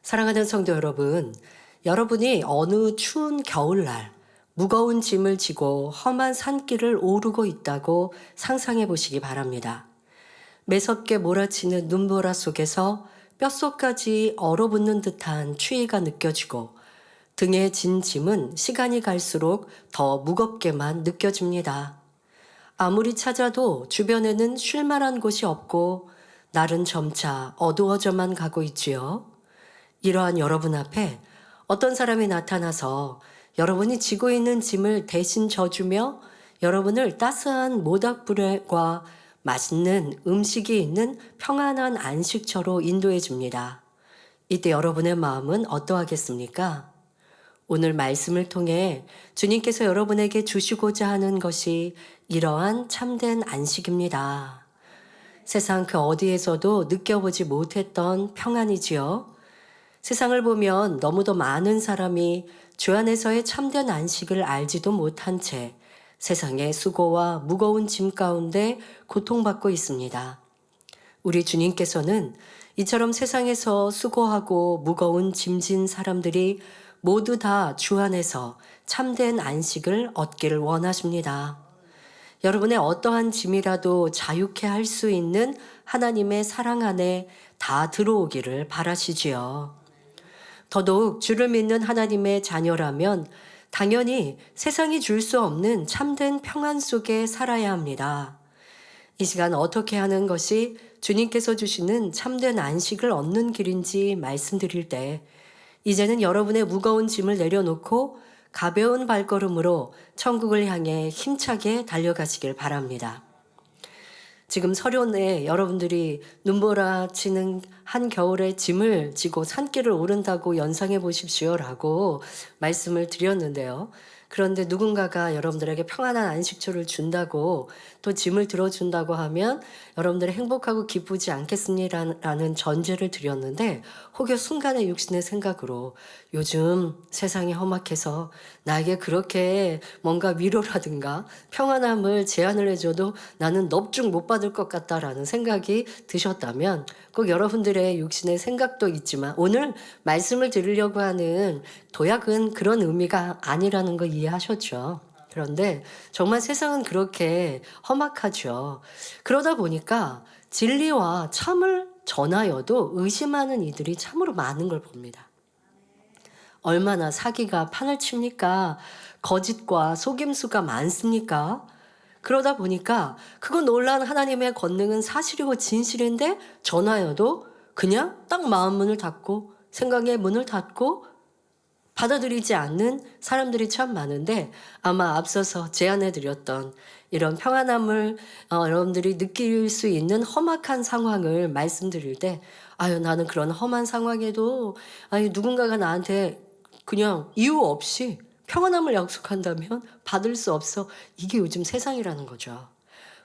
사랑하는 성도 여러분, 여러분이 어느 추운 겨울날 무거운 짐을 지고 험한 산길을 오르고 있다고 상상해 보시기 바랍니다. 매섭게 몰아치는 눈보라 속에서 뼛속까지 얼어붙는 듯한 추위가 느껴지고 등에 진 짐은 시간이 갈수록 더 무겁게만 느껴집니다. 아무리 찾아도 주변에는 쉴 만한 곳이 없고 날은 점차 어두워져만 가고 있지요. 이러한 여러분 앞에 어떤 사람이 나타나서 여러분이 지고 있는 짐을 대신 져주며 여러분을 따스한 모닥불과 맛있는 음식이 있는 평안한 안식처로 인도해 줍니다. 이때 여러분의 마음은 어떠하겠습니까? 오늘 말씀을 통해 주님께서 여러분에게 주시고자 하는 것이 이러한 참된 안식입니다. 세상 그 어디에서도 느껴보지 못했던 평안이지요. 세상을 보면 너무도 많은 사람이 주 안에서의 참된 안식을 알지도 못한 채 세상의 수고와 무거운 짐 가운데 고통받고 있습니다. 우리 주님께서는 이처럼 세상에서 수고하고 무거운 짐진 사람들이 모두 다 주 안에서 참된 안식을 얻기를 원하십니다. 여러분의 어떠한 짐이라도 자유케 할 수 있는 하나님의 사랑 안에 다 들어오기를 바라시지요. 더더욱 주를 믿는 하나님의 자녀라면 당연히 세상이 줄 수 없는 참된 평안 속에 살아야 합니다. 이 시간 어떻게 하는 것이 주님께서 주시는 참된 안식을 얻는 길인지 말씀드릴 때 이제는 여러분의 무거운 짐을 내려놓고 가벼운 발걸음으로 천국을 향해 힘차게 달려가시길 바랍니다. 지금 설연에 여러분들이 눈보라 치는 한겨울에 짐을 지고 산길을 오른다고 연상해 보십시오라고 말씀을 드렸는데요. 그런데 누군가가 여러분들에게 평안한 안식처를 준다고 또 짐을 들어준다고 하면 여러분들이 행복하고 기쁘지 않겠습니다라는 전제를 드렸는데 혹여 순간의 육신의 생각으로 요즘 세상이 험악해서 나에게 그렇게 뭔가 위로라든가 평안함을 제안을 해줘도 나는 넙죽 못 받을 것 같다라는 생각이 드셨다면 꼭 여러분들의 육신의 생각도 있지만 오늘 말씀을 드리려고 하는 도약은 그런 의미가 아니라는 거 이해하셨죠? 그런데 정말 세상은 그렇게 험악하죠. 그러다 보니까 진리와 참을 전하여도 의심하는 이들이 참으로 많은 걸 봅니다. 얼마나 사기가 판을 칩니까? 거짓과 속임수가 많습니까? 그러다 보니까 그거 놀란 하나님의 권능은 사실이고 진실인데 전하여도 그냥 딱 마음 문을 닫고 생각의 문을 닫고 받아들이지 않는 사람들이 참 많은데 아마 앞서서 제안해드렸던 이런 평안함을 여러분들이 느낄 수 있는 험악한 상황을 말씀드릴 때 아유 나는 그런 험한 상황에도 아유 누군가가 나한테 그냥 이유 없이 평안함을 약속한다면 받을 수 없어. 이게 요즘 세상이라는 거죠.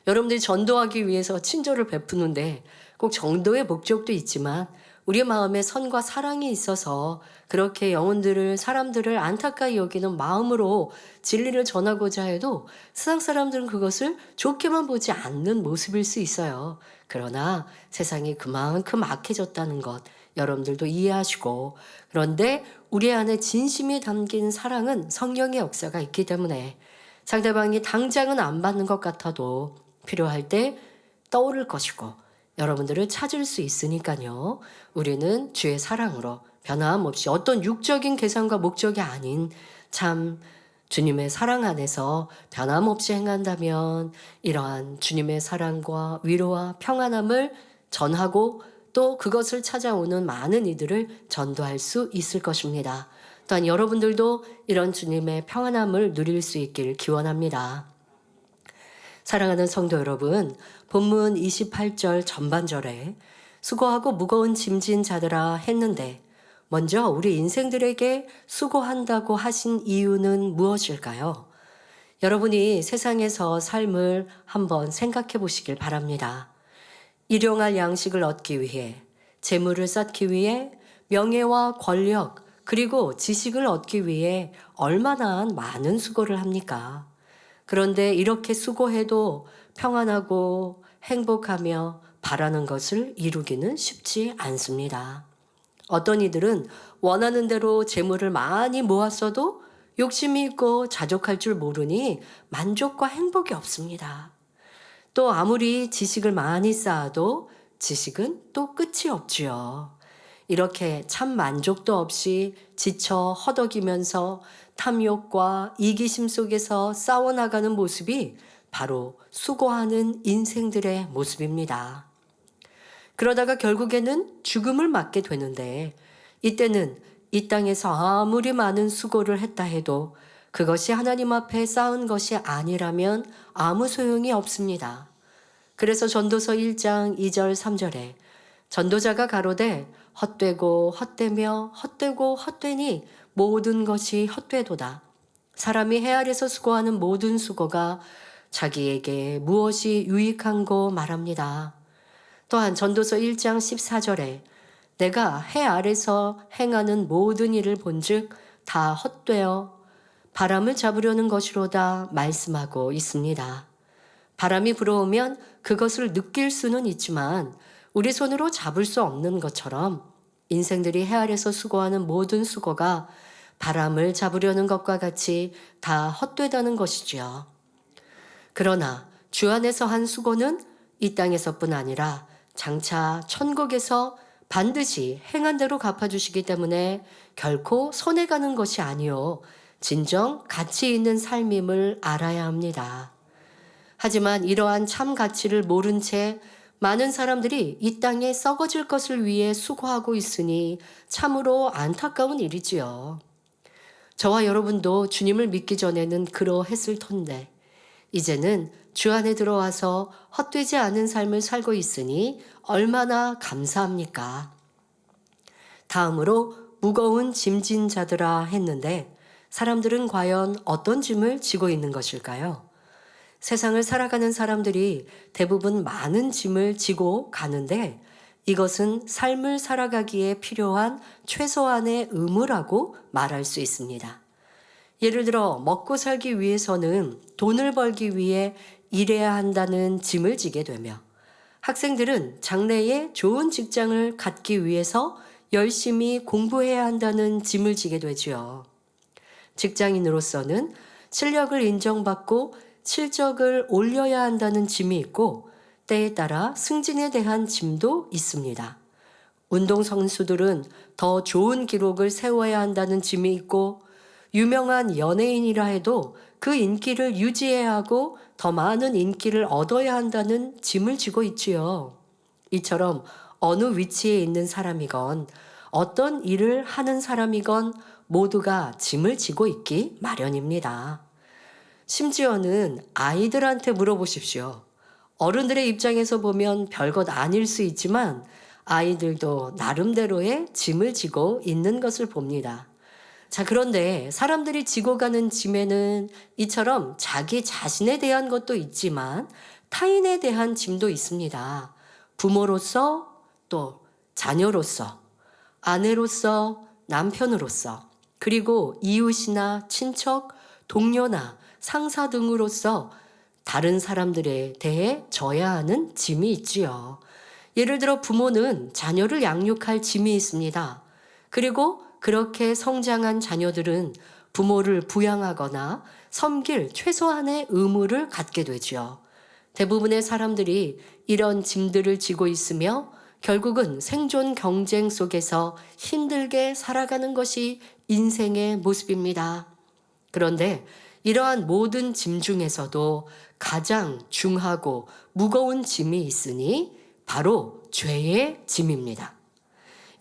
여러분들이 전도하기 위해서 친절을 베푸는데 꼭 정도의 목적도 있지만 우리 마음에 선과 사랑이 있어서 그렇게 영혼들을 사람들을 안타까이 여기는 마음으로 진리를 전하고자 해도 세상 사람들은 그것을 좋게만 보지 않는 모습일 수 있어요. 그러나 세상이 그만큼 악해졌다는 것 여러분들도 이해하시고 그런데 우리 안에 진심이 담긴 사랑은 성령의 역사가 있기 때문에 상대방이 당장은 안 받는 것 같아도 필요할 때 떠오를 것이고 여러분들을 찾을 수 있으니까요. 우리는 주의 사랑으로 변함없이 어떤 육적인 계산과 목적이 아닌 참 주님의 사랑 안에서 변함없이 행한다면 이러한 주님의 사랑과 위로와 평안함을 전하고 또 그것을 찾아오는 많은 이들을 전도할 수 있을 것입니다. 또한 여러분들도 이런 주님의 평안함을 누릴 수 있길 기원합니다. 사랑하는 성도 여러분, 본문 28절 전반절에 수고하고 무거운 짐진 자들아 했는데 먼저 우리 인생들에게 수고한다고 하신 이유는 무엇일까요? 여러분이 세상에서 삶을 한번 생각해 보시길 바랍니다. 일용할 양식을 얻기 위해, 재물을 쌓기 위해, 명예와 권력, 그리고 지식을 얻기 위해 얼마나 많은 수고를 합니까? 그런데 이렇게 수고해도 평안하고 행복하며 바라는 것을 이루기는 쉽지 않습니다. 어떤 이들은 원하는 대로 재물을 많이 모았어도 욕심이 있고 자족할 줄 모르니 만족과 행복이 없습니다. 또 아무리 지식을 많이 쌓아도 지식은 또 끝이 없지요. 이렇게 참 만족도 없이 지쳐 허덕이면서 탐욕과 이기심 속에서 싸워나가는 모습이 바로 수고하는 인생들의 모습입니다. 그러다가 결국에는 죽음을 맞게 되는데, 이때는 이 땅에서 아무리 많은 수고를 했다 해도 그것이 하나님 앞에 쌓은 것이 아니라면 아무 소용이 없습니다. 그래서 전도서 1장 2절 3절에 전도자가 가로되 헛되고 헛되며 헛되고 헛되니 모든 것이 헛되도다. 사람이 해 아래서 수고하는 모든 수고가 자기에게 무엇이 유익한고 말합니다. 또한 전도서 1장 14절에 내가 해 아래서 행하는 모든 일을 본즉 다 헛되어 바람을 잡으려는 것이로다 말씀하고 있습니다. 바람이 불어오면 그것을 느낄 수는 있지만 우리 손으로 잡을 수 없는 것처럼 인생들이 해 아래서 수고하는 모든 수고가 바람을 잡으려는 것과 같이 다 헛되다는 것이지요. 그러나 주 안에서 한 수고는 이 땅에서뿐 아니라 장차 천국에서 반드시 행한 대로 갚아주시기 때문에 결코 손해가는 것이 아니요 진정 가치 있는 삶임을 알아야 합니다. 하지만 이러한 참 가치를 모른 채 많은 사람들이 이 땅에 썩어질 것을 위해 수고하고 있으니 참으로 안타까운 일이지요. 저와 여러분도 주님을 믿기 전에는 그러했을 터인데 이제는 주 안에 들어와서 헛되지 않은 삶을 살고 있으니 얼마나 감사합니까? 다음으로 무거운 짐진 자들아 했는데 사람들은 과연 어떤 짐을 지고 있는 것일까요? 세상을 살아가는 사람들이 대부분 많은 짐을 지고 가는데 이것은 삶을 살아가기에 필요한 최소한의 의무라고 말할 수 있습니다. 예를 들어 먹고 살기 위해서는 돈을 벌기 위해 일해야 한다는 짐을 지게 되며 학생들은 장래에 좋은 직장을 갖기 위해서 열심히 공부해야 한다는 짐을 지게 되지요. 직장인으로서는 실력을 인정받고 실적을 올려야 한다는 짐이 있고 때에 따라 승진에 대한 짐도 있습니다. 운동선수들은 더 좋은 기록을 세워야 한다는 짐이 있고 유명한 연예인이라 해도 그 인기를 유지해야 하고 더 많은 인기를 얻어야 한다는 짐을 지고 있지요. 이처럼 어느 위치에 있는 사람이건 어떤 일을 하는 사람이건 모두가 짐을 지고 있기 마련입니다. 심지어는 아이들한테 물어보십시오. 어른들의 입장에서 보면 별것 아닐 수 있지만 아이들도 나름대로의 짐을 지고 있는 것을 봅니다. 자, 그런데 사람들이 지고 가는 짐에는 이처럼 자기 자신에 대한 것도 있지만 타인에 대한 짐도 있습니다. 부모로서 또 자녀로서 아내로서 남편으로서 그리고 이웃이나 친척, 동료나 상사 등으로서 다른 사람들에 대해 져야 하는 짐이 있지요. 예를 들어 부모는 자녀를 양육할 짐이 있습니다. 그리고 그렇게 성장한 자녀들은 부모를 부양하거나 섬길 최소한의 의무를 갖게 되지요. 대부분의 사람들이 이런 짐들을 지고 있으며 결국은 생존 경쟁 속에서 힘들게 살아가는 것이 인생의 모습입니다. 그런데 이러한 모든 짐 중에서도 가장 중하고 무거운 짐이 있으니 바로 죄의 짐입니다.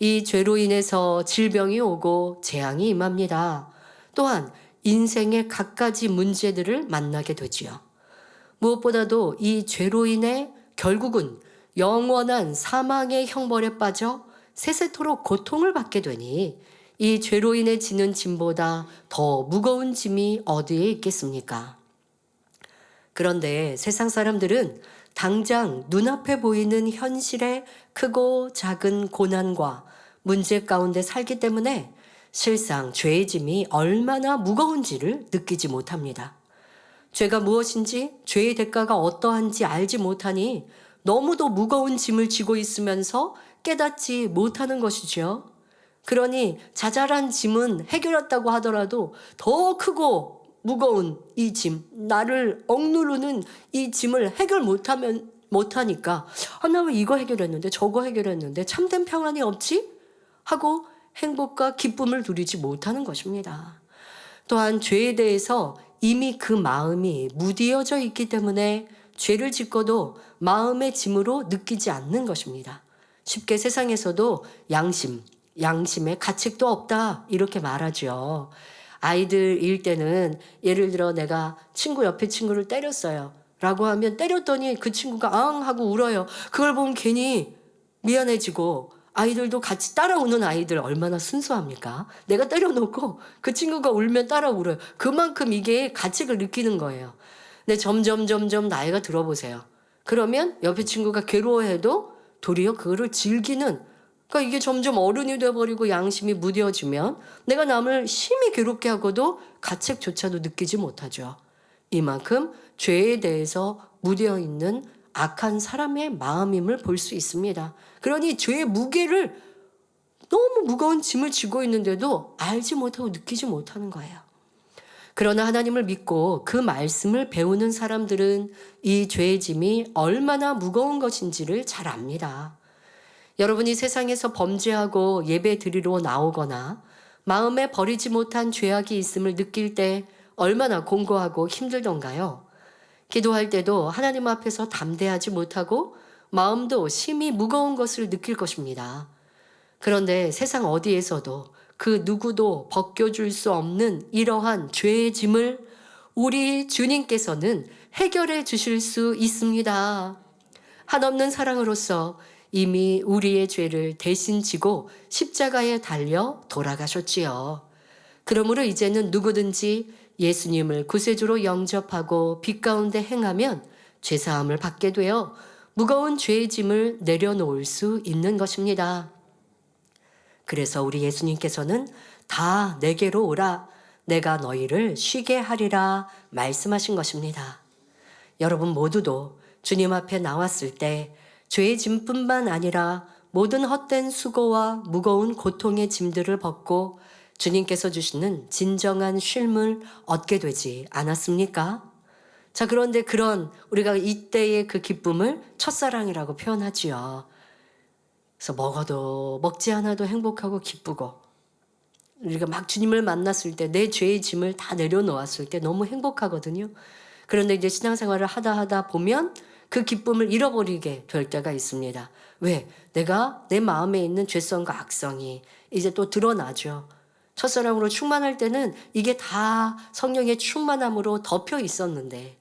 이 죄로 인해서 질병이 오고 재앙이 임합니다. 또한 인생의 갖가지 문제들을 만나게 되지요. 무엇보다도 이 죄로 인해 결국은 영원한 사망의 형벌에 빠져 세세토록 고통을 받게 되니 이 죄로 인해 지는 짐보다 더 무거운 짐이 어디에 있겠습니까? 그런데 세상 사람들은 당장 눈앞에 보이는 현실의 크고 작은 고난과 문제 가운데 살기 때문에 실상 죄의 짐이 얼마나 무거운지를 느끼지 못합니다. 죄가 무엇인지 죄의 대가가 어떠한지 알지 못하니 너무도 무거운 짐을 지고 있으면서 깨닫지 못하는 것이죠. 그러니 자잘한 짐은 해결했다고 하더라도 더 크고 무거운 이 짐, 나를 억누르는 이 짐을 해결 못하니까 나 왜 이거 해결했는데 저거 해결했는데 참된 평안이 없지? 하고 행복과 기쁨을 누리지 못하는 것입니다. 또한 죄에 대해서 이미 그 마음이 무디어져 있기 때문에 죄를 짓고도 마음의 짐으로 느끼지 않는 것입니다. 쉽게 세상에서도 양심에 가책도 없다 이렇게 말하죠. 아이들일 때는 예를 들어 내가 옆에 친구를 때렸어요 라고 하면 때렸더니 그 친구가 앙 하고 울어요. 그걸 보면 괜히 미안해지고 아이들도 같이 따라우는 아이들 얼마나 순수합니까? 내가 때려놓고 그 친구가 울면 따라 울어요. 그만큼 이게 가책을 느끼는 거예요. 근데 점점 나이가 들어보세요. 그러면 옆에 친구가 괴로워해도 도리어 그거를 즐기는, 그러니까 이게 점점 어른이 돼버리고 양심이 무뎌지면 내가 남을 심히 괴롭게 하고도 가책조차도 느끼지 못하죠. 이만큼 죄에 대해서 무뎌있는 악한 사람의 마음임을 볼 수 있습니다. 그러니 죄의 무게를, 너무 무거운 짐을 지고 있는데도 알지 못하고 느끼지 못하는 거예요. 그러나 하나님을 믿고 그 말씀을 배우는 사람들은 이 죄의 짐이 얼마나 무거운 것인지를 잘 압니다. 여러분이 세상에서 범죄하고 예배 드리러 나오거나 마음에 버리지 못한 죄악이 있음을 느낄 때 얼마나 공고하고 힘들던가요? 기도할 때도 하나님 앞에서 담대하지 못하고 마음도 심히 무거운 것을 느낄 것입니다. 그런데 세상 어디에서도 그 누구도 벗겨줄 수 없는 이러한 죄의 짐을 우리 주님께서는 해결해 주실 수 있습니다. 한없는 사랑으로서 이미 우리의 죄를 대신 지고 십자가에 달려 돌아가셨지요. 그러므로 이제는 누구든지 예수님을 구세주로 영접하고 빛 가운데 행하면 죄사함을 받게 되어 무거운 죄의 짐을 내려놓을 수 있는 것입니다. 그래서 우리 예수님께서는 다 내게로 오라, 내가 너희를 쉬게 하리라 말씀하신 것입니다. 여러분 모두도 주님 앞에 나왔을 때 죄의 짐뿐만 아니라 모든 헛된 수고와 무거운 고통의 짐들을 벗고 주님께서 주시는 진정한 쉼을 얻게 되지 않았습니까? 자, 그런데 그런 우리가 이때의 그 기쁨을 첫사랑이라고 표현하지요. 그래서 먹지 않아도 행복하고 기쁘고, 우리가 막 주님을 만났을 때 내 죄의 짐을 다 내려놓았을 때 너무 행복하거든요. 그런데 이제 신앙생활을 하다 보면 그 기쁨을 잃어버리게 될 때가 있습니다. 왜? 내가 내 마음에 있는 죄성과 악성이 이제 또 드러나죠. 첫사랑으로 충만할 때는 이게 다 성령의 충만함으로 덮여 있었는데,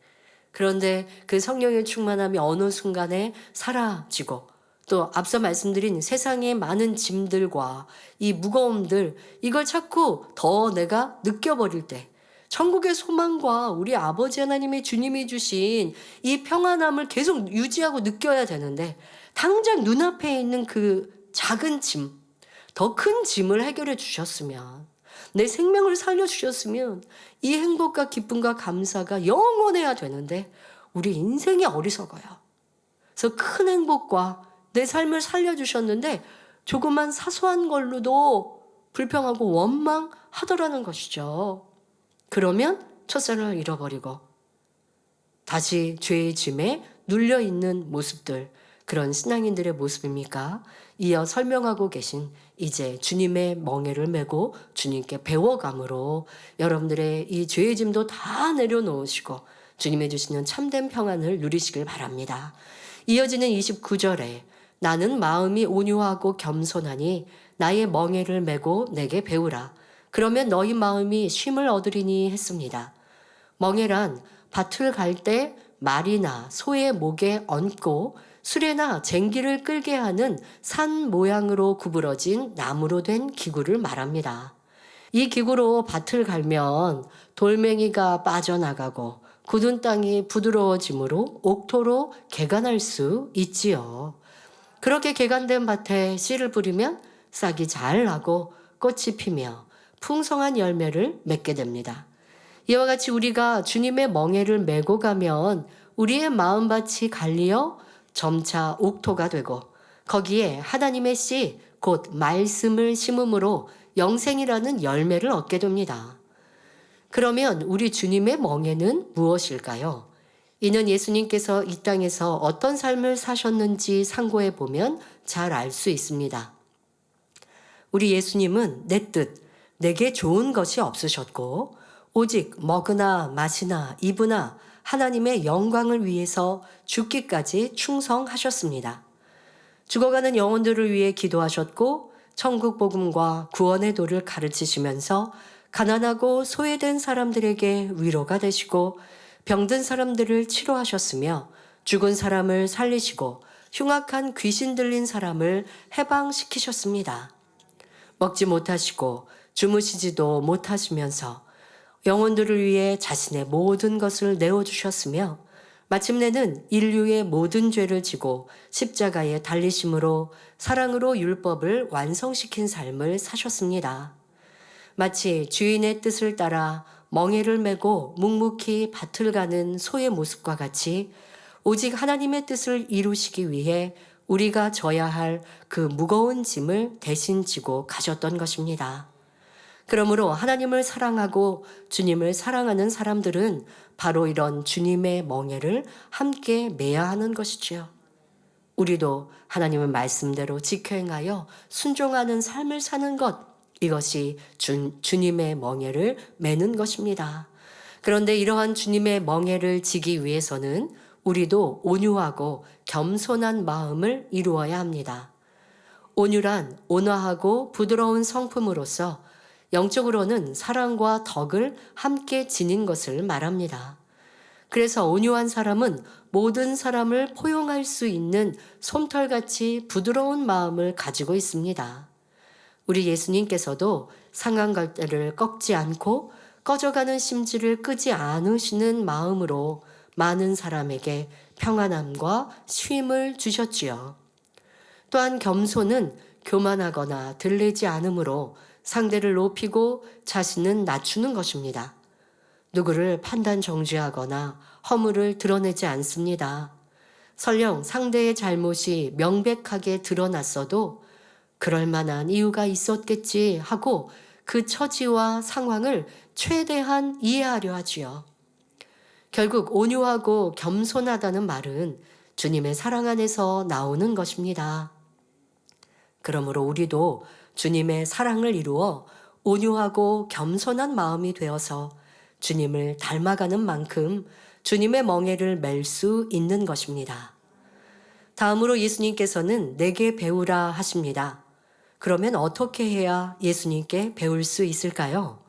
그런데 그 성령의 충만함이 어느 순간에 사라지고, 또 앞서 말씀드린 세상의 많은 짐들과 이 무거움들, 이걸 자꾸 더 내가 느껴버릴 때, 천국의 소망과 우리 아버지 하나님의 주님이 주신 이 평안함을 계속 유지하고 느껴야 되는데, 당장 눈앞에 있는 그 작은 짐, 더 큰 짐을 해결해 주셨으면, 내 생명을 살려주셨으면 이 행복과 기쁨과 감사가 영원해야 되는데 우리 인생이 어리석어요. 그래서 큰 행복과 내 삶을 살려주셨는데 조그만 사소한 걸로도 불평하고 원망하더라는 것이죠. 그러면 첫사랑을 잃어버리고 다시 죄의 짐에 눌려있는 모습들, 그런 신앙인들의 모습입니까? 이어 설명하고 계신 이제 주님의 멍에를 메고 주님께 배워감으로 여러분들의 이 죄의 짐도 다 내려놓으시고 주님의 주시는 참된 평안을 누리시길 바랍니다. 이어지는 29절에 나는 마음이 온유하고 겸손하니 나의 멍에를 메고 내게 배우라. 그러면 너희 마음이 쉼을 얻으리니 했습니다. 멍에란 밭을 갈 때 말이나 소의 목에 얹고 수레나 쟁기를 끌게 하는 산 모양으로 구부러진 나무로 된 기구를 말합니다. 이 기구로 밭을 갈면 돌멩이가 빠져나가고 굳은 땅이 부드러워지므로 옥토로 개간할 수 있지요. 그렇게 개간된 밭에 씨를 뿌리면 싹이 잘 나고 꽃이 피며 풍성한 열매를 맺게 됩니다. 이와 같이 우리가 주님의 멍에를 메고 가면 우리의 마음밭이 갈리어 점차 옥토가 되고 거기에 하나님의 씨, 곧 말씀을 심음으로 영생이라는 열매를 얻게 됩니다. 그러면 우리 주님의 멍에는 무엇일까요? 이는 예수님께서 이 땅에서 어떤 삶을 사셨는지 상고해 보면 잘 알 수 있습니다. 우리 예수님은 내 뜻, 내게 좋은 것이 없으셨고 오직 먹으나 마시나 입으나 하나님의 영광을 위해서 죽기까지 충성하셨습니다. 죽어가는 영혼들을 위해 기도하셨고 천국 복음과 구원의 도를 가르치시면서 가난하고 소외된 사람들에게 위로가 되시고 병든 사람들을 치료하셨으며 죽은 사람을 살리시고 흉악한 귀신 들린 사람을 해방시키셨습니다. 먹지 못하시고 주무시지도 못하시면서 영혼들을 위해 자신의 모든 것을 내어주셨으며 마침내는 인류의 모든 죄를 지고 십자가에 달리심으로 사랑으로 율법을 완성시킨 삶을 사셨습니다. 마치 주인의 뜻을 따라 멍에를 메고 묵묵히 밭을 가는 소의 모습과 같이 오직 하나님의 뜻을 이루시기 위해 우리가 져야 할 그 무거운 짐을 대신 지고 가셨던 것입니다. 그러므로 하나님을 사랑하고 주님을 사랑하는 사람들은 바로 이런 주님의 멍에를 함께 메야 하는 것이지요. 우리도 하나님의 말씀대로 지켜 행하여 순종하는 삶을 사는 것, 이것이 주님의 멍에를 메는 것입니다. 그런데 이러한 주님의 멍에를 지기 위해서는 우리도 온유하고 겸손한 마음을 이루어야 합니다. 온유란 온화하고 부드러운 성품으로서 영적으로는 사랑과 덕을 함께 지닌 것을 말합니다. 그래서 온유한 사람은 모든 사람을 포용할 수 있는 솜털같이 부드러운 마음을 가지고 있습니다. 우리 예수님께서도 상한 갈대를 꺾지 않고 꺼져가는 심지를 끄지 않으시는 마음으로 많은 사람에게 평안함과 쉼을 주셨지요. 또한 겸손은 교만하거나 들리지 않으므로 상대를 높이고 자신은 낮추는 것입니다. 누구를 판단 정죄하거나 허물을 드러내지 않습니다. 설령 상대의 잘못이 명백하게 드러났어도 그럴 만한 이유가 있었겠지 하고 그 처지와 상황을 최대한 이해하려 하지요. 결국 온유하고 겸손하다는 말은 주님의 사랑 안에서 나오는 것입니다. 그러므로 우리도 주님의 사랑을 이루어 온유하고 겸손한 마음이 되어서 주님을 닮아가는 만큼 주님의 멍에를 맬 수 있는 것입니다. 다음으로 예수님께서는 내게 배우라 하십니다. 그러면 어떻게 해야 예수님께 배울 수 있을까요?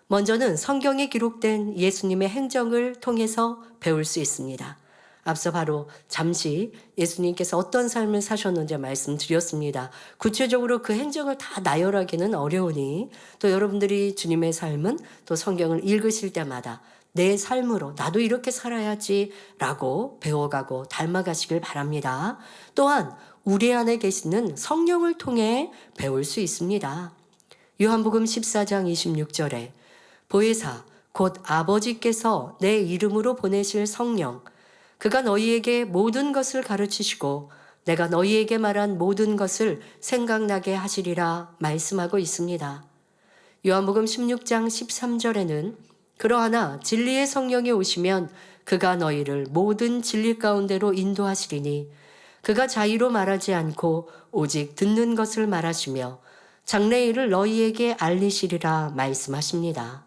먼저는 성경에 기록된 예수님의 행적을 통해서 배울 수 있습니다. 앞서 바로 잠시 예수님께서 어떤 삶을 사셨는지 말씀드렸습니다. 구체적으로 그 행적을 다 나열하기는 어려우니 또 여러분들이 주님의 삶은 또 성경을 읽으실 때마다 내 삶으로 나도 이렇게 살아야지 라고 배워가고 닮아가시길 바랍니다. 또한 우리 안에 계시는 성령을 통해 배울 수 있습니다. 요한복음 14장 26절에 보혜사 곧 아버지께서 내 이름으로 보내실 성령 그가 너희에게 모든 것을 가르치시고 내가 너희에게 말한 모든 것을 생각나게 하시리라 말씀하고 있습니다. 요한복음 16장 13절에는 그러하나 진리의 성령이 오시면 그가 너희를 모든 진리 가운데로 인도하시리니 그가 자의로 말하지 않고 오직 듣는 것을 말하시며 장래일을 너희에게 알리시리라 말씀하십니다.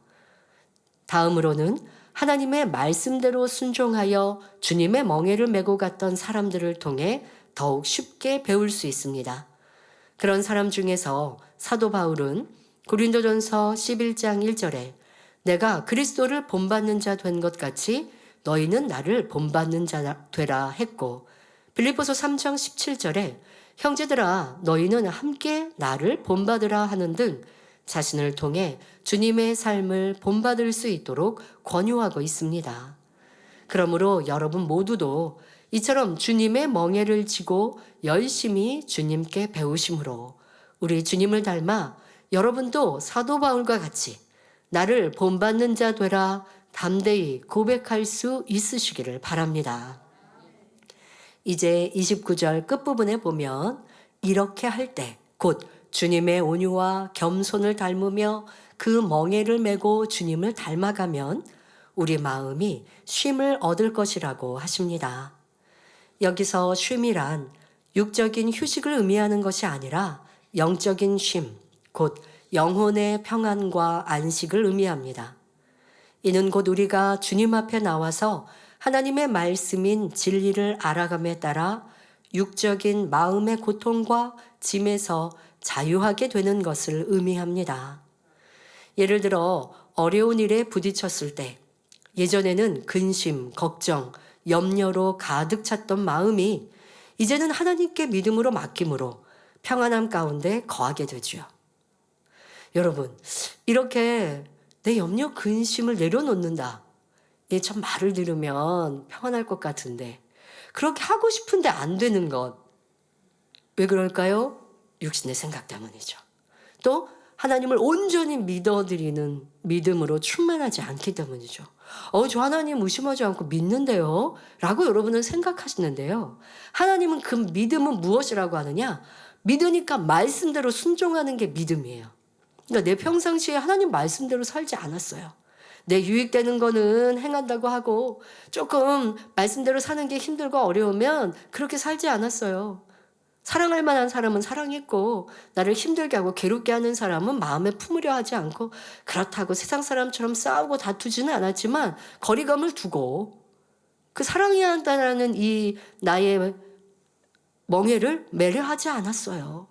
다음으로는 하나님의 말씀대로 순종하여 주님의 멍에를 메고 갔던 사람들을 통해 더욱 쉽게 배울 수 있습니다. 그런 사람 중에서 사도 바울은 고린도전서 11장 1절에 내가 그리스도를 본받는 자 된 것 같이 너희는 나를 본받는 자 되라 했고 빌립보서 3장 17절에 형제들아 너희는 함께 나를 본받으라 하는 등 자신을 통해 주님의 삶을 본받을 수 있도록 권유하고 있습니다. 그러므로 여러분 모두도 이처럼 주님의 멍에를 지고 열심히 주님께 배우심으로 우리 주님을 닮아 여러분도 사도 바울과 같이 나를 본받는 자 되라 담대히 고백할 수 있으시기를 바랍니다. 이제 29절 끝부분에 보면 이렇게 할 때 곧 주님의 온유와 겸손을 닮으며 그 멍에를 메고 주님을 닮아가면 우리 마음이 쉼을 얻을 것이라고 하십니다. 여기서 쉼이란 육적인 휴식을 의미하는 것이 아니라 영적인 쉼, 곧 영혼의 평안과 안식을 의미합니다. 이는 곧 우리가 주님 앞에 나와서 하나님의 말씀인 진리를 알아감에 따라 육적인 마음의 고통과 짐에서 자유하게 되는 것을 의미합니다. 예를 들어 어려운 일에 부딪혔을 때 예전에는 근심, 걱정, 염려로 가득 찼던 마음이 이제는 하나님께 믿음으로 맡김으로 평안함 가운데 거하게 되죠. 여러분, 이렇게 내 염려 근심을 내려놓는다. 이게 참 말을 들으면 평안할 것 같은데 그렇게 하고 싶은데 안 되는 것. 왜 그럴까요? 육신의 생각 때문이죠. 또 하나님을 온전히 믿어드리는 믿음으로 충만하지 않기 때문이죠. 저 하나님 의심하지 않고 믿는데요? 라고 여러분은 생각하시는데요. 하나님은 그 믿음은 무엇이라고 하느냐? 믿으니까 말씀대로 순종하는 게 믿음이에요. 그러니까 내 평상시에 하나님 말씀대로 살지 않았어요. 내 유익되는 거는 행한다고 하고 조금 말씀대로 사는 게 힘들고 어려우면 그렇게 살지 않았어요. 사랑할 만한 사람은 사랑했고 나를 힘들게 하고 괴롭게 하는 사람은 마음에 품으려 하지 않고 그렇다고 세상 사람처럼 싸우고 다투지는 않았지만 거리감을 두고 그 사랑해야 한다는 이 나의 멍에를 매려하지 않았어요.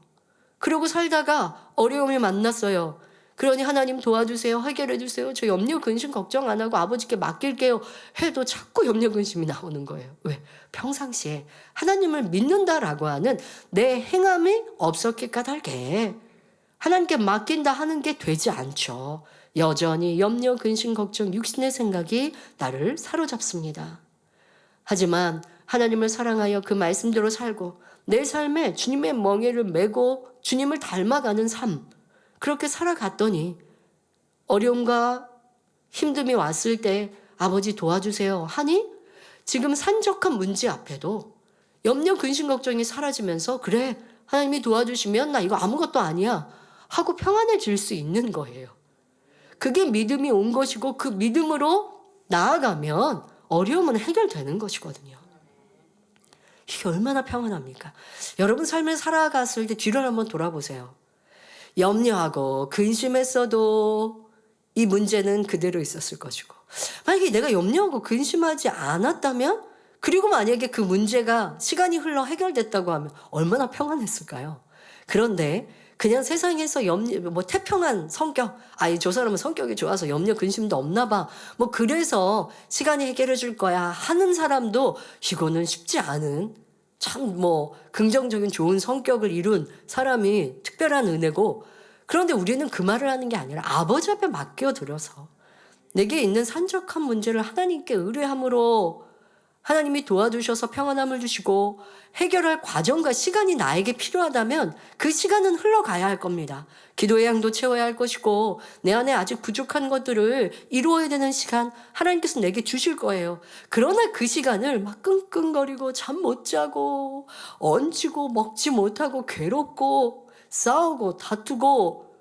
그러고 살다가 어려움을 만났어요. 그러니 하나님 도와주세요. 해결해 주세요. 저 염려 근심 걱정 안 하고 아버지께 맡길게요. 해도 자꾸 염려 근심이 나오는 거예요. 왜? 평상시에 하나님을 믿는다라고 하는 내 행함이 없었기 까닭에 하나님께 맡긴다 하는 게 되지 않죠. 여전히 염려 근심 걱정 육신의 생각이 나를 사로잡습니다. 하지만 하나님을 사랑하여 그 말씀대로 살고 내 삶에 주님의 멍에를 메고 주님을 닮아가는 삶, 그렇게 살아갔더니 어려움과 힘듦이 왔을 때 아버지 도와주세요 하니 지금 산적한 문제 앞에도 염려 근심 걱정이 사라지면서 그래 하나님이 도와주시면 나 이거 아무것도 아니야 하고 평안해질 수 있는 거예요. 그게 믿음이 온 것이고 그 믿음으로 나아가면 어려움은 해결되는 것이거든요. 이게 얼마나 평안합니까? 여러분 삶을 살아갔을 때 뒤를 한번 돌아보세요. 염려하고 근심했어도 이 문제는 그대로 있었을 것이고 만약에 내가 염려하고 근심하지 않았다면 그리고 만약에 그 문제가 시간이 흘러 해결됐다고 하면 얼마나 평안했을까요? 그런데 그냥 세상에서 태평한 성격, 저 사람은 성격이 좋아서 염려 근심도 없나 봐. 그래서 시간이 해결해 줄 거야 하는 사람도 이거는 쉽지 않은 참 긍정적인 좋은 성격을 이룬 사람이 특별한 은혜고 그런데 우리는 그 말을 하는 게 아니라 아버지 앞에 맡겨드려서 내게 있는 산적한 문제를 하나님께 의뢰함으로 하나님이 도와주셔서 평안함을 주시고 해결할 과정과 시간이 나에게 필요하다면 그 시간은 흘러가야 할 겁니다. 기도의 양도 채워야 할 것이고 내 안에 아직 부족한 것들을 이루어야 되는 시간 하나님께서 내게 주실 거예요. 그러나 그 시간을 막 끙끙거리고 잠 못 자고 얹히고 먹지 못하고 괴롭고 싸우고 다투고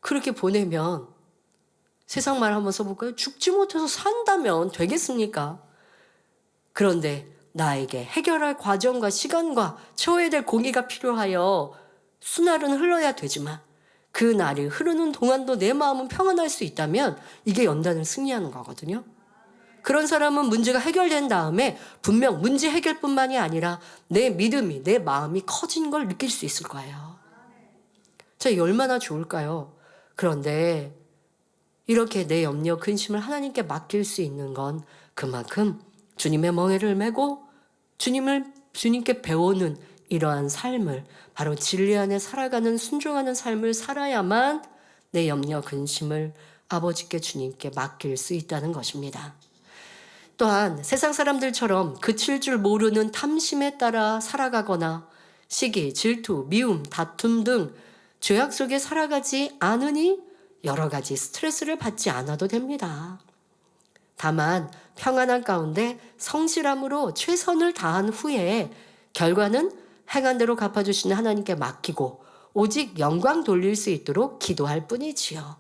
그렇게 보내면 세상 말 한번 써볼까요? 죽지 못해서 산다면 되겠습니까? 그런데 나에게 해결할 과정과 시간과 채워야 될 공의가 필요하여 수날은 흘러야 되지만 그 날이 흐르는 동안도 내 마음은 평안할 수 있다면 이게 연단을 승리하는 거거든요. 그런 사람은 문제가 해결된 다음에 분명 문제 해결뿐만이 아니라 내 믿음이 내 마음이 커진 걸 느낄 수 있을 거예요. 자, 이게 얼마나 좋을까요? 그런데 이렇게 내 염려 근심을 하나님께 맡길 수 있는 건 그만큼 주님의 멍에를 메고 주님께 배우는 이러한 삶을 바로 진리 안에 살아가는 순종하는 삶을 살아야만 내 염려 근심을 아버지께 주님께 맡길 수 있다는 것입니다. 또한 세상 사람들처럼 그칠 줄 모르는 탐심에 따라 살아가거나 시기, 질투, 미움, 다툼 등 죄악 속에 살아가지 않으니 여러 가지 스트레스를 받지 않아도 됩니다. 다만 평안한 가운데 성실함으로 최선을 다한 후에 결과는 행한 대로 갚아주시는 하나님께 맡기고 오직 영광 돌릴 수 있도록 기도할 뿐이지요.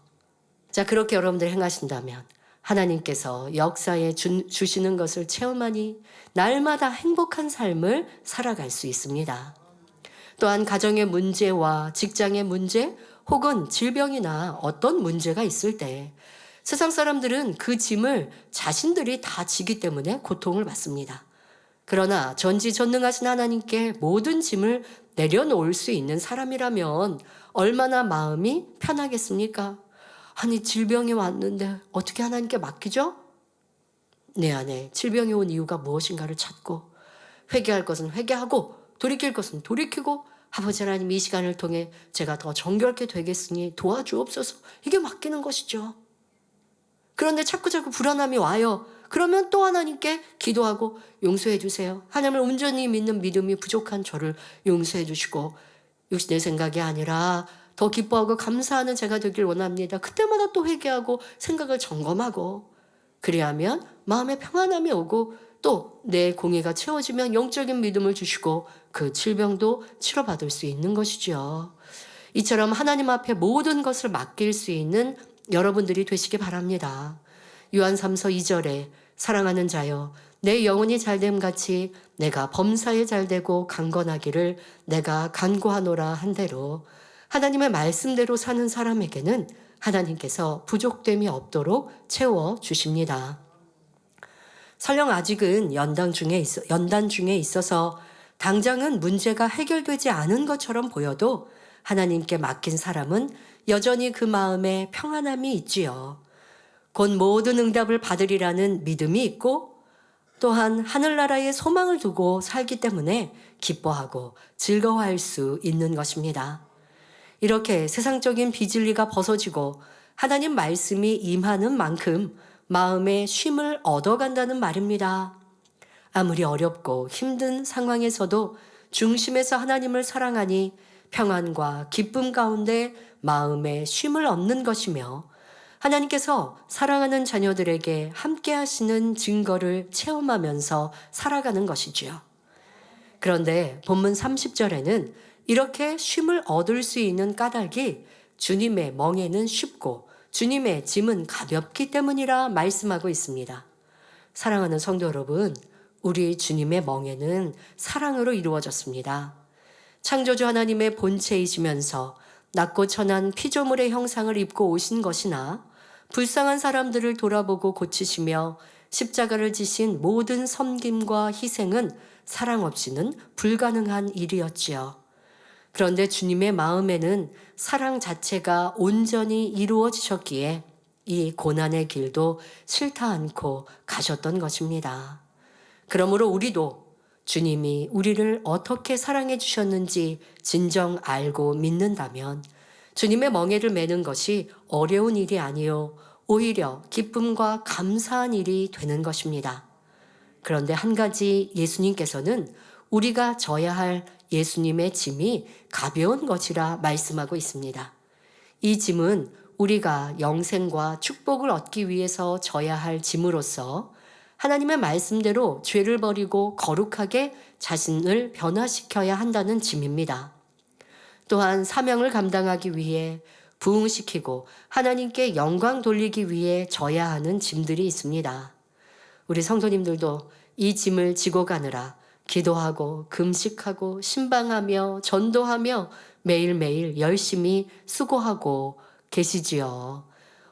자, 그렇게 여러분들 행하신다면 하나님께서 역사에 주시는 것을 체험하니 날마다 행복한 삶을 살아갈 수 있습니다. 또한 가정의 문제와 직장의 문제 혹은 질병이나 어떤 문제가 있을 때 세상 사람들은 그 짐을 자신들이 다 지기 때문에 고통을 받습니다. 그러나 전지전능하신 하나님께 모든 짐을 내려놓을 수 있는 사람이라면 얼마나 마음이 편하겠습니까? 아니, 질병이 왔는데 어떻게 하나님께 맡기죠? 내 안에 질병이 온 이유가 무엇인가를 찾고 회개할 것은 회개하고 돌이킬 것은 돌이키고 아버지 하나님 이 시간을 통해 제가 더 정결케 되겠으니 도와주옵소서. 이게 맡기는 것이죠. 그런데 자꾸 불안함이 와요. 그러면 또 하나님께 기도하고 용서해 주세요. 하나님을 온전히 믿는 믿음이 부족한 저를 용서해 주시고 역시 내 생각이 아니라 더 기뻐하고 감사하는 제가 되길 원합니다. 그때마다 또 회개하고 생각을 점검하고 그리하면 마음에 평안함이 오고 또 내 공의가 채워지면 영적인 믿음을 주시고 그 질병도 치료받을 수 있는 것이죠. 이처럼 하나님 앞에 모든 것을 맡길 수 있는 여러분들이 되시기 바랍니다. 요한 3서 2절에 사랑하는 자여 내 영혼이 잘됨 같이 내가 범사에 잘되고 강건하기를 내가 간구하노라 한 대로 하나님의 말씀대로 사는 사람에게는 하나님께서 부족됨이 없도록 채워주십니다. 설령 아직은 연단 중에 있어서 당장은 문제가 해결되지 않은 것처럼 보여도 하나님께 맡긴 사람은 여전히 그 마음에 평안함이 있지요. 곧 모든 응답을 받으리라는 믿음이 있고 또한 하늘나라에 소망을 두고 살기 때문에 기뻐하고 즐거워할 수 있는 것입니다. 이렇게 세상적인 비진리가 벗어지고 하나님 말씀이 임하는 만큼 마음의 쉼을 얻어간다는 말입니다. 아무리 어렵고 힘든 상황에서도 중심에서 하나님을 사랑하니 평안과 기쁨 가운데 마음의 쉼을 얻는 것이며 하나님께서 사랑하는 자녀들에게 함께 하시는 증거를 체험하면서 살아가는 것이지요. 그런데 본문 30절에는 이렇게 쉼을 얻을 수 있는 까닭이 주님의 멍에는 쉽고 주님의 짐은 가볍기 때문이라 말씀하고 있습니다. 사랑하는 성도 여러분, 우리 주님의 멍에는 사랑으로 이루어졌습니다. 창조주 하나님의 본체이시면서 낮고 천한 피조물의 형상을 입고 오신 것이나 불쌍한 사람들을 돌아보고 고치시며 십자가를 지신 모든 섬김과 희생은 사랑 없이는 불가능한 일이었지요. 그런데 주님의 마음에는 사랑 자체가 온전히 이루어지셨기에 이 고난의 길도 싫다 않고 가셨던 것입니다. 그러므로 우리도 주님이 우리를 어떻게 사랑해 주셨는지 진정 알고 믿는다면 주님의 멍에를 매는 것이 어려운 일이 아니요 오히려 기쁨과 감사한 일이 되는 것입니다. 그런데 한 가지 예수님께서는 우리가 져야 할 예수님의 짐이 가벼운 것이라 말씀하고 있습니다. 이 짐은 우리가 영생과 축복을 얻기 위해서 져야 할 짐으로서 하나님의 말씀대로 죄를 버리고 거룩하게 자신을 변화시켜야 한다는 짐입니다. 또한 사명을 감당하기 위해 부흥시키고 하나님께 영광 돌리기 위해 져야 하는 짐들이 있습니다. 우리 성도님들도 이 짐을 지고 가느라 기도하고 금식하고 신방하며 전도하며 매일매일 열심히 수고하고 계시지요.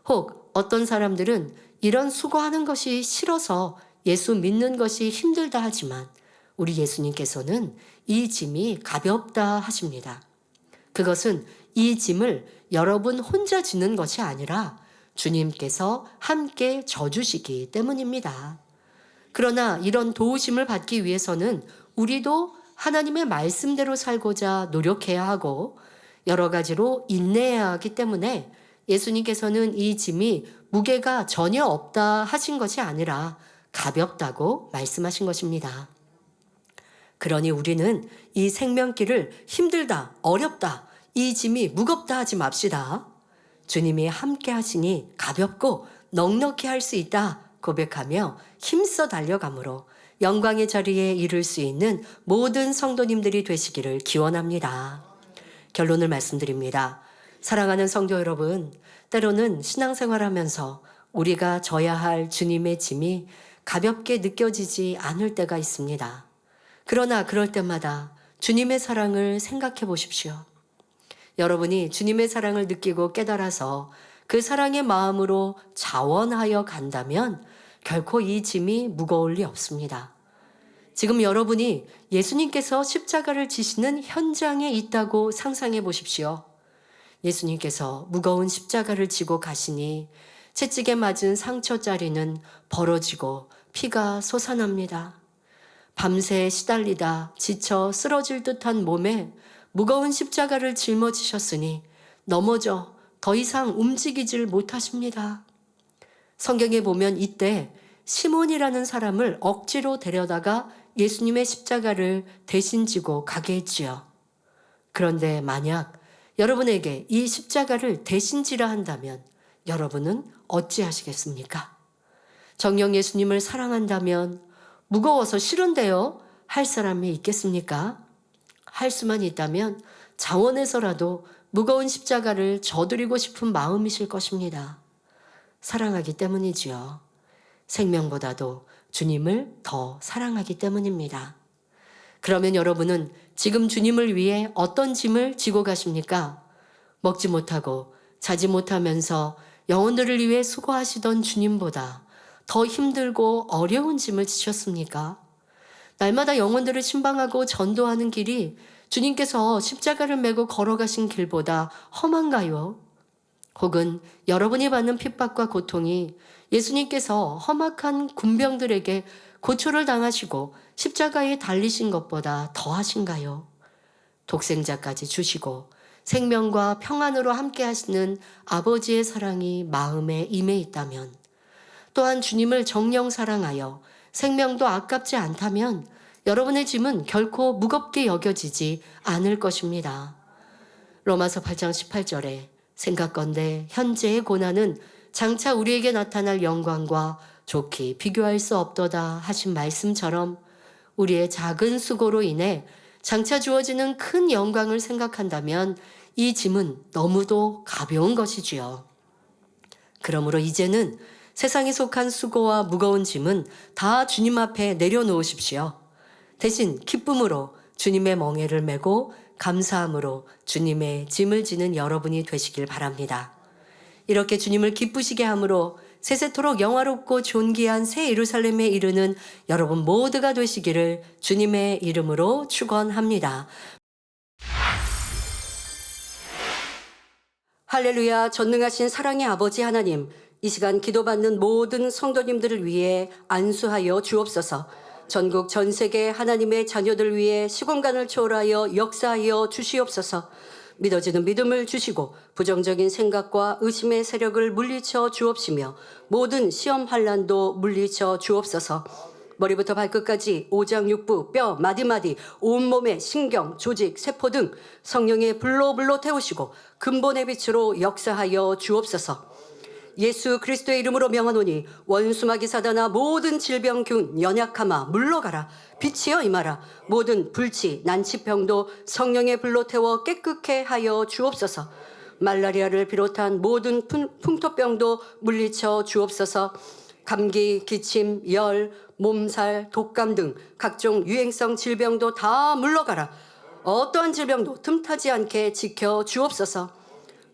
혹 어떤 사람들은 이런 수고하는 것이 싫어서 예수 믿는 것이 힘들다 하지만 우리 예수님께서는 이 짐이 가볍다 하십니다. 그것은 이 짐을 여러분 혼자 지는 것이 아니라 주님께서 함께 져주시기 때문입니다. 그러나 이런 도우심을 받기 위해서는 우리도 하나님의 말씀대로 살고자 노력해야 하고 여러 가지로 인내해야 하기 때문에 예수님께서는 이 짐이 무게가 전혀 없다 하신 것이 아니라 가볍다고 말씀하신 것입니다. 그러니 우리는 이 생명길을 힘들다, 어렵다, 이 짐이 무겁다 하지 맙시다. 주님이 함께 하시니 가볍고 넉넉히 할 수 있다 고백하며 힘써 달려감으로 영광의 자리에 이를 수 있는 모든 성도님들이 되시기를 기원합니다. 결론을 말씀드립니다. 사랑하는 성도 여러분, 때로는 신앙생활하면서 우리가 져야 할 주님의 짐이 가볍게 느껴지지 않을 때가 있습니다. 그러나 그럴 때마다 주님의 사랑을 생각해 보십시오. 여러분이 주님의 사랑을 느끼고 깨달아서 그 사랑의 마음으로 자원하여 간다면 결코 이 짐이 무거울 리 없습니다. 지금 여러분이 예수님께서 십자가를 지시는 현장에 있다고 상상해 보십시오. 예수님께서 무거운 십자가를 지고 가시니 채찍에 맞은 상처자리는 벌어지고 피가 솟아납니다. 밤새 시달리다 지쳐 쓰러질 듯한 몸에 무거운 십자가를 짊어지셨으니 넘어져 더 이상 움직이질 못하십니다. 성경에 보면 이때 시몬이라는 사람을 억지로 데려다가 예수님의 십자가를 대신 지고 가게 했지요. 그런데 만약 여러분에게 이 십자가를 대신 지라 한다면 여러분은 어찌하시겠습니까? 정녕 예수님을 사랑한다면 무거워서 싫은데요 할 사람이 있겠습니까? 할 수만 있다면 자원해서라도 무거운 십자가를 져드리고 싶은 마음이실 것입니다. 사랑하기 때문이지요. 생명보다도 주님을 더 사랑하기 때문입니다. 그러면 여러분은 지금 주님을 위해 어떤 짐을 지고 가십니까? 먹지 못하고 자지 못하면서 영혼들을 위해 수고하시던 주님보다 더 힘들고 어려운 짐을 지셨습니까? 날마다 영혼들을 신방하고 전도하는 길이 주님께서 십자가를 메고 걸어가신 길보다 험한가요? 혹은 여러분이 받는 핍박과 고통이 예수님께서 험악한 군병들에게 고초를 당하시고 십자가에 달리신 것보다 더하신가요? 독생자까지 주시고 생명과 평안으로 함께 하시는 아버지의 사랑이 마음에 임해 있다면, 또한 주님을 정녕 사랑하여 생명도 아깝지 않다면 여러분의 짐은 결코 무겁게 여겨지지 않을 것입니다. 로마서 8장 18절에 생각건대 현재의 고난은 장차 우리에게 나타날 영광과 좋게 비교할 수 없도다 하신 말씀처럼 우리의 작은 수고로 인해 장차 주어지는 큰 영광을 생각한다면 이 짐은 너무도 가벼운 것이지요. 그러므로 이제는 세상에 속한 수고와 무거운 짐은 다 주님 앞에 내려놓으십시오. 대신 기쁨으로 주님의 멍에를 메고 감사함으로 주님의 짐을 지는 여러분이 되시길 바랍니다. 이렇게 주님을 기쁘시게 함으로 세세토록 영화롭고 존귀한 새 예루살렘에 이르는 여러분 모두가 되시기를 주님의 이름으로 축원합니다. 할렐루야. 전능하신 사랑의 아버지 하나님, 이 시간 기도받는 모든 성도님들을 위해 안수하여 주옵소서. 전국 전 세계 하나님의 자녀들 위해 시공간을 초월하여 역사하여 주시옵소서. 믿어지는 믿음을 주시고 부정적인 생각과 의심의 세력을 물리쳐 주옵시며 모든 시험 환난도 물리쳐 주옵소서. 머리부터 발끝까지 오장육부, 뼈, 마디마디, 온몸의 신경, 조직, 세포 등 성령의 불로 태우시고 근본의 빛으로 역사하여 주옵소서. 예수 그리스도의 이름으로 명하노니 원수마귀 사단아 모든 질병균 연약함아 물러가라. 빛이여 임하라. 모든 불치 난치병도 성령의 불로 태워 깨끗게 하여 주옵소서. 말라리아를 비롯한 모든 풍토병도 물리쳐 주옵소서. 감기, 기침, 열, 몸살, 독감 등 각종 유행성 질병도 다 물러가라. 어떠한 질병도 틈타지 않게 지켜 주옵소서.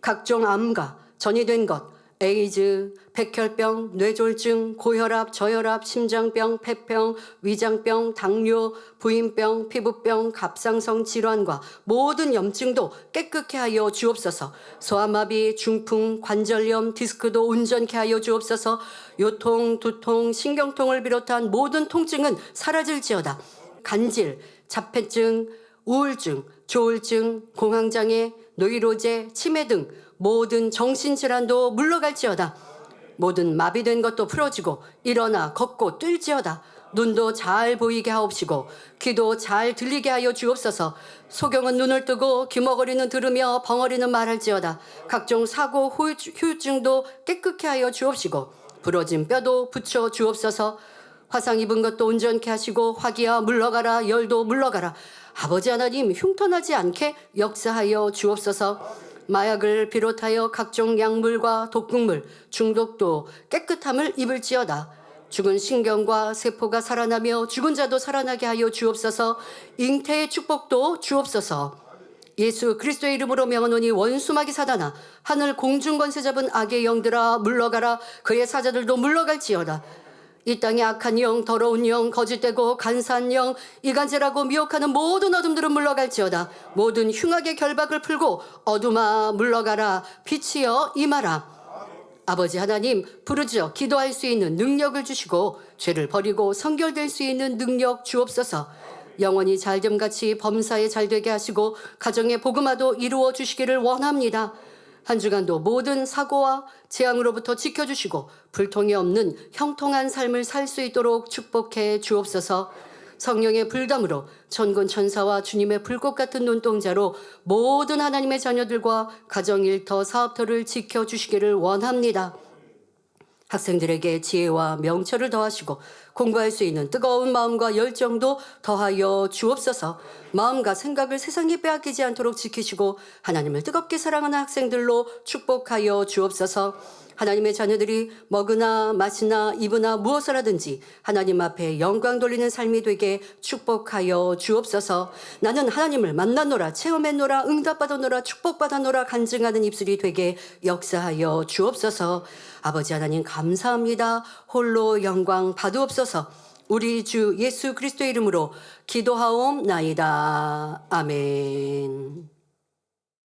각종 암과 전이된 것, 에이즈, 백혈병, 뇌졸중, 고혈압, 저혈압, 심장병, 폐병, 위장병, 당뇨, 부인병, 피부병, 갑상선 질환과 모든 염증도 깨끗게 하여 주옵소서. 소아마비, 중풍, 관절염, 디스크도 온전케 하여 주옵소서. 요통, 두통, 신경통을 비롯한 모든 통증은 사라질지어다. 간질, 자폐증, 우울증, 조울증, 공황장애, 노이로제, 치매 등 모든 정신질환도 물러갈지어다. 모든 마비된 것도 풀어지고 일어나 걷고 뛸지어다. 눈도 잘 보이게 하옵시고 귀도 잘 들리게 하여 주옵소서. 소경은 눈을 뜨고 귀머거리는 들으며 벙어리는 말할지어다. 각종 사고 후유증도 깨끗게 하여 주옵시고 부러진 뼈도 붙여 주옵소서. 화상 입은 것도 온전케 하시고 화기야 물러가라 열도 물러가라. 아버지 하나님 흉터나지 않게 역사하여 주옵소서. 마약을 비롯하여 각종 약물과 독극물, 중독도 깨끗함을 입을지어다. 죽은 신경과 세포가 살아나며 죽은 자도 살아나게 하여 주옵소서. 잉태의 축복도 주옵소서. 예수 그리스도의 이름으로 명하노니 원수마귀 사단아 하늘 공중 권세 잡은 악의 영들아 물러가라. 그의 사자들도 물러갈지어다. 이 땅의 악한 영, 더러운 영, 거짓되고 간사한 영, 이간질하고 미혹하는 모든 어둠들은 물러갈지어다. 모든 흉악의 결박을 풀고 어둠아 물러가라. 빛이여 임하라. 아버지 하나님 부르짖어 기도할 수 있는 능력을 주시고 죄를 버리고 성결될 수 있는 능력 주옵소서. 영원히 잘됨같이 범사에 잘되게 하시고 가정의 복음화도 이루어 주시기를 원합니다. 한 주간도 모든 사고와 재앙으로부터 지켜주시고 불통이 없는 형통한 삶을 살 수 있도록 축복해 주옵소서. 성령의 불담으로 천군 천사와 주님의 불꽃 같은 눈동자로 모든 하나님의 자녀들과 가정일터 사업터를 지켜주시기를 원합니다. 학생들에게 지혜와 명철을 더하시고 공부할 수 있는 뜨거운 마음과 열정도 더하여 주옵소서. 마음과 생각을 세상에 빼앗기지 않도록 지키시고 하나님을 뜨겁게 사랑하는 학생들로 축복하여 주옵소서. 하나님의 자녀들이 먹으나 마시나 입으나 무엇을 하든지 하나님 앞에 영광 돌리는 삶이 되게 축복하여 주옵소서. 나는 하나님을 만났노라 체험했노라 응답받았노라 축복받았노라 간증하는 입술이 되게 역사하여 주옵소서. 아버지 하나님 감사합니다. 홀로 영광 받으옵소서. 우리 주 예수 그리스도의 이름으로 기도하옵나이다. 아멘.